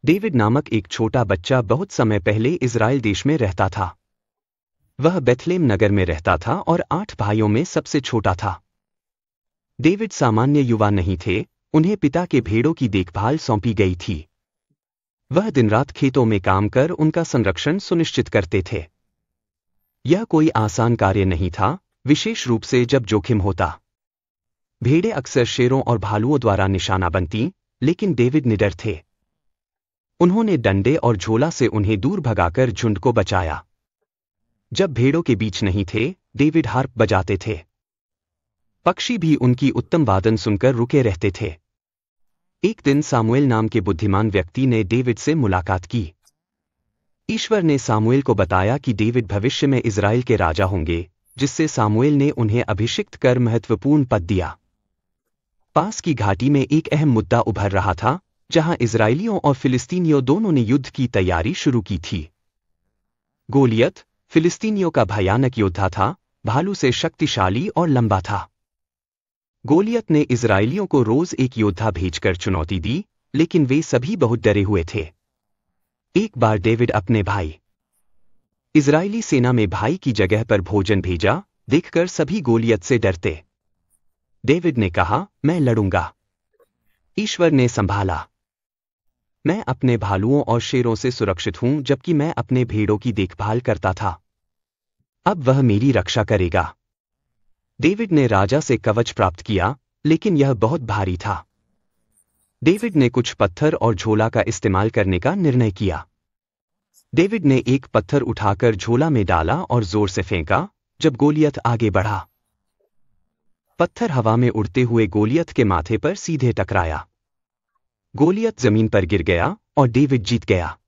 David नामक एक छोटा बच्चा बहुत समय पहले इज़राइल देश में रहता था। वह बेथलेम नगर में रहता था और 8 भाइयों में सबसे छोटा था। डेविड सामान्य युवा नहीं थे, उन्हें पिता के भेड़ों की देखभाल सौंपी गई थी। वह दिन रात खेतों में काम कर उनका संरक्षण सुनिश्चित करते थे। यह कोई आसान कार्य नहीं था, विशेष रूप से जब जोखिम होता। भेड़ें अक्सर शेरों और भालुओं द्वारा निशाना बनती, लेकिन डेविड निडर थे। उन्होंने डंडे और झोला से उन्हें दूर भगाकर झुंड को बचाया। जब भेड़ों के बीच नहीं थे, डेविड हार्प बजाते थे। पक्षी भी उनकी उत्तम वादन सुनकर रुके रहते थे। एक दिन सामुएल नाम के बुद्धिमान व्यक्ति ने डेविड से मुलाकात की। ईश्वर ने सामुएल को बताया कि डेविड भविष्य में इज़राइल के राजा होंगे, जिससे सामुएल ने उन्हें अभिषिक्त कर महत्वपूर्ण पद दिया। पास की घाटी में एक अहम मुद्दा उभर रहा था, जहां इज़राइलियों और फिलिस्तीनियों दोनों ने युद्ध की तैयारी शुरू की थी। गोलियत, फिलिस्तीनियों का भयानक योद्धा था, भालू से शक्तिशाली और लंबा था। गोलियत ने इज़राइलियों को रोज एक योद्धा भेजकर चुनौती दी, लेकिन वे सभी बहुत डरे हुए थे। एक बार डेविड अपने भाई इज़राइली सेना में भाई की जगह पर भोजन भेजा, देखकर सभी गोलियत से डरते। डेविड ने कहा, मैं लड़ूंगा। ईश्वर ने संभाला। मैं अपने भालुओं और शेरों से सुरक्षित हूं, जबकि मैं अपने भेड़ों की देखभाल करता था। अब वह मेरी रक्षा करेगा। डेविड ने राजा से कवच प्राप्त किया, लेकिन यह बहुत भारी था। डेविड ने कुछ पत्थर और झोला का इस्तेमाल करने का निर्णय किया। डेविड ने एक पत्थर उठाकर झोला में डाला और जोर से फेंका। जब गोलियत आगे बढ़ा, पत्थर हवा में उड़ते हुए गोलियत के माथे पर सीधे टकराया। गोलियत जमीन पर गिर गया और डेविड जीत गया।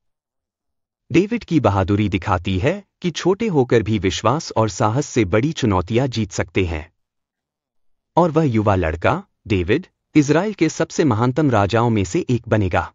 डेविड की बहादुरी दिखाती है कि छोटे होकर भी विश्वास और साहस से बड़ी चुनौतियां जीत सकते हैं। और वह युवा लड़का, डेविड, इज़राइल के सबसे महानतम राजाओं में से एक बनेगा।